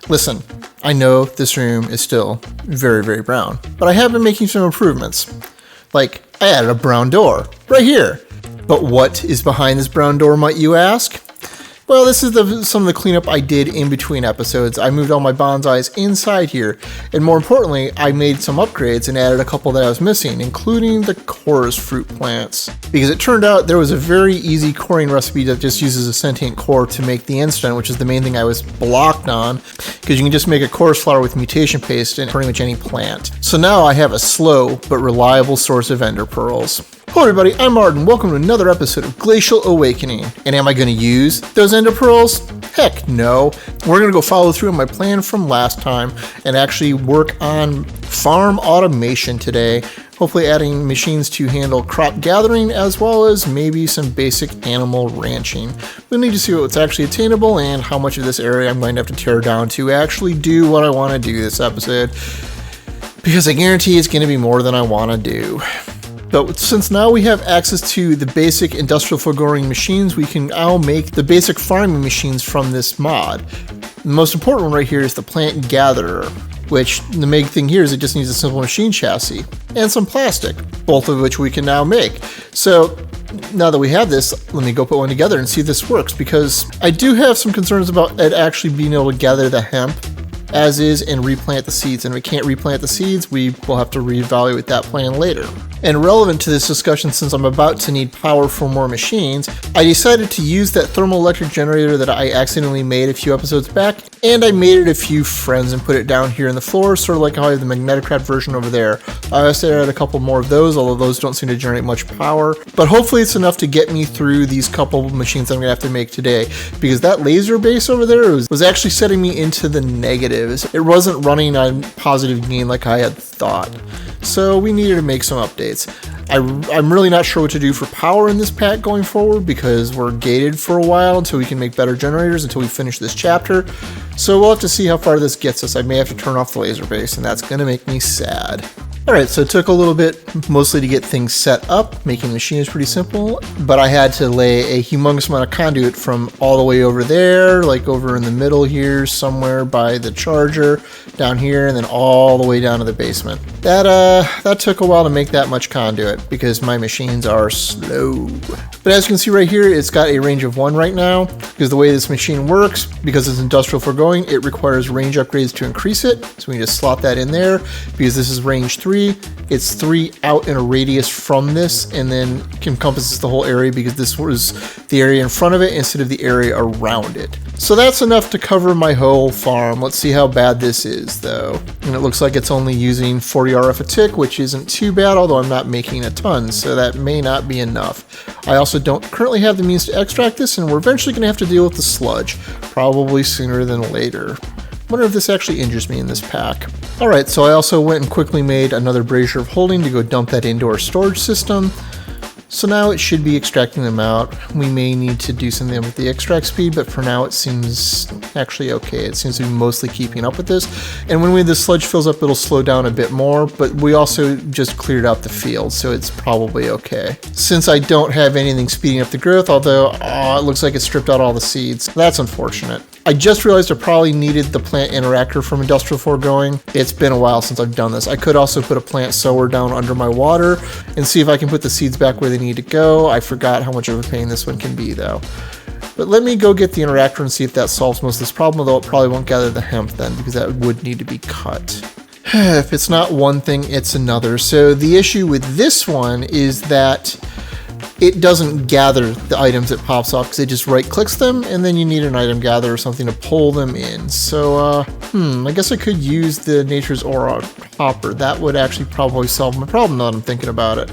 Listen, I know this room is still very, very brown, but I have been making some improvements. Like, I added a brown door, right here. But what is behind this brown door, might you ask? Well, this is some of the cleanup I did in between episodes. I moved all my bonsais inside here, and more importantly, I made some upgrades and added a couple that I was missing, including the chorus fruit plants. Because it turned out there was a very easy coring recipe that just uses a sentient core to make the instant, which is the main thing I was blocked on, because you can just make a chorus flower with mutation paste in pretty much any plant. So now I have a slow but reliable source of ender pearls. Hello everybody, I'm Martin. Welcome to another episode of Glacial Awakening. And am I going to use those ender pearls? Heck no. We're going to go follow through on my plan from last time and actually work on farm automation today. Hopefully adding machines to handle crop gathering as well as maybe some basic animal ranching. We'll need to see what's actually attainable and how much of this area I'm going to have to tear down to actually do what I want to do this episode. Because I guarantee it's going to be more than I want to do. But since now we have access to the basic Industrial Foregoing machines, we can now make the basic farming machines from this mod. The most important one right here is the plant gatherer, which the main thing here is it just needs a simple machine chassis and some plastic, both of which we can now make. So now that we have this, let me go put one together and see if this works, because I do have some concerns about it actually being able to gather the hemp as is and replant the seeds. And if we can't replant the seeds, we will have to reevaluate that plan later. And relevant to this discussion, since I'm about to need power for more machines, I decided to use that thermoelectric generator that I accidentally made a few episodes back, and I made it a few friends and put it down here in the floor, sort of like how I have the Magneticrat version over there. I also added a couple more of those, although those don't seem to generate much power, but hopefully it's enough to get me through these couple of machines I'm going to have to make today, because that laser base over there was actually setting me into the negatives. It wasn't running on positive gain like I had thought. So we needed to make some updates. I'm really not sure what to do for power in this pack going forward, because we're gated for a while until we can make better generators until we finish this chapter. So we'll have to see how far this gets us. I may have to turn off the laser base, and that's going to make me sad. Alright, so it took a little bit mostly to get things set up. Making the machine is pretty simple, but I had to lay a humongous amount of conduit from all the way over there, like over in the middle here, somewhere by the charger, down here, and then all the way down to the basement. That took a while to make that much conduit, because my machines are slow. But as you can see right here, it's got a range of 1 right now, because the way this machine works, because it's Industrial Foregoing, it requires range upgrades to increase it, so we can just slot that in there, because this is range 3. It's 3 out in a radius from this, and then encompasses the whole area, because this was the area in front of it instead of the area around it. So that's enough to cover my whole farm. Let's see how bad this is though. And it looks like it's only using 40 RF a tick, which isn't too bad, although I'm not making a ton, so that may not be enough. I also don't currently have the means to extract this, and we're eventually going to have to deal with the sludge, probably sooner than later. Wonder if this actually injures me in this pack. Alright, so I also went and quickly made another brazier of holding to go dump that into our storage system. So now it should be extracting them out. We may need to do something with the extract speed, but for now it seems actually okay. It seems to be mostly keeping up with this. And when the sludge fills up, it'll slow down a bit more, but we also just cleared out the field, so it's probably okay. Since I don't have anything speeding up the growth, although it looks like it stripped out all the seeds. That's unfortunate. I just realized I probably needed the plant interactor from Industrial Foregoing. It's been a while since I've done this. I could also put a plant sower down under my water and see if I can put the seeds back where they need to go. I forgot how much of a pain this one can be though. But let me go get the interactor and see if that solves most of this problem, although it probably won't gather the hemp then, because that would need to be cut. If it's not one thing, it's another. So the issue with this one is that it doesn't gather the items it pops off, because it just right clicks them, and then you need an item gather or something to pull them in. So I guess I could use the Nature's Aura hopper. That would actually probably solve my problem now that I'm thinking about it.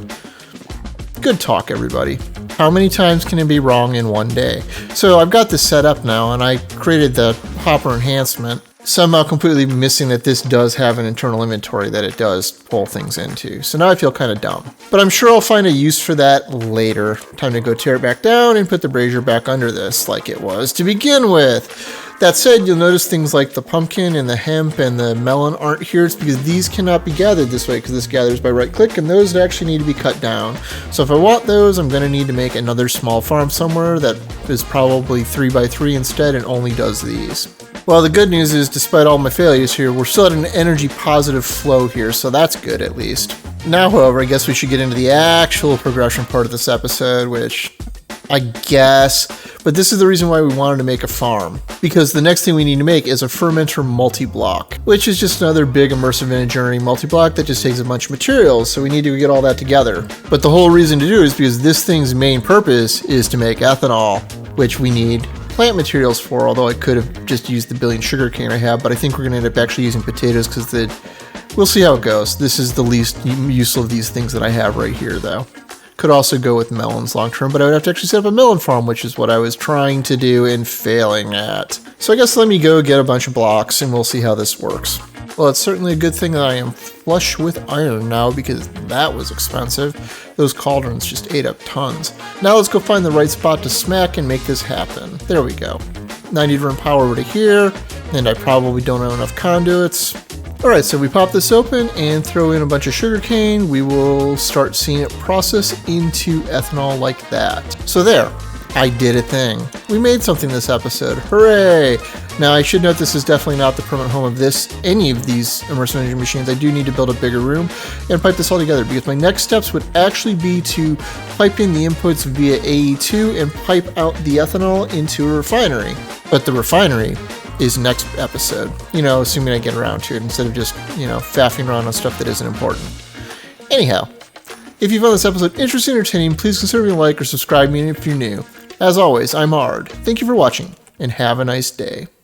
Good talk, everybody. How many times can it be wrong in one day? So I've got this set up now, and I created the hopper enhancement, somehow completely missing that this does have an internal inventory that it does pull things into. So now I feel kind of dumb. But I'm sure I'll find a use for that later. Time to go tear it back down and put the brazier back under this like it was to begin with. That said, you'll notice things like the pumpkin and the hemp and the melon aren't here. It's because these cannot be gathered this way because this gathers by right click, and those actually need to be cut down. So if I want those, I'm going to need to make another small farm somewhere that is probably 3x3 instead and only does these. Well, the good news is, despite all my failures here, we're still at an energy positive flow here, so that's good at least. Now, however, I guess we should get into the actual progression part of this episode, which I guess, but this is the reason why we wanted to make a farm, because the next thing we need to make is a fermenter multi-block, which is just another big immersive engineering multi-block that just takes a bunch of materials, so we need to get all that together. But the whole reason to do it is because this thing's main purpose is to make ethanol, which we need plant materials for, although I could have just used the billion sugarcane I have, but I think we're going to end up actually using potatoes because we'll see how it goes. This is the least useful of these things that I have right here, though. Could also go with melons long term, but I would have to actually set up a melon farm, which is what I was trying to do and failing at. So I guess let me go get a bunch of blocks and we'll see how this works. Well, it's certainly a good thing that I am flush with iron now because that was expensive. Those cauldrons just ate up tons. Now let's go find the right spot to smack and make this happen. There we go. Now I need to run power over to here, and I probably don't have enough conduits. Alright, so we pop this open and throw in a bunch of sugarcane. We will start seeing it process into ethanol like that. So there, I did a thing. We made something this episode. Hooray! Now I should note this is definitely not the permanent home of any of these immersive engineering machines. I do need to build a bigger room and pipe this all together because my next steps would actually be to pipe in the inputs via AE2 and pipe out the ethanol into a refinery. But the refinery is next episode, assuming I get around to it instead of just, faffing around on stuff that isn't important. Anyhow, if you found this episode interesting or entertaining, please consider leaving a like or subscribe me if you're new. As always, I'm Ard. Thank you for watching, and have a nice day.